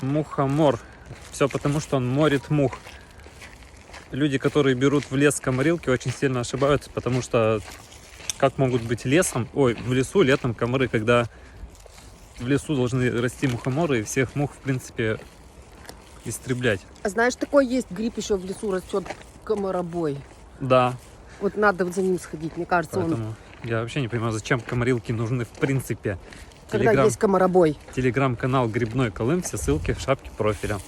Мухомор. Все потому, что он морит мух. Люди, которые берут в лес комарилки, очень сильно ошибаются, потому что как могут быть в лесу летом комары, когда в лесу должны расти мухоморы и всех мух, в принципе, истреблять. А знаешь, такой есть гриб еще в лесу растет, комаробой. Да. Вот надо вот за ним сходить, мне кажется, Поэтому я вообще не понимаю, зачем комарилки нужны в принципе. когда есть комаробой. Телеграм-канал Грибной Колым, все ссылки в шапке профиля.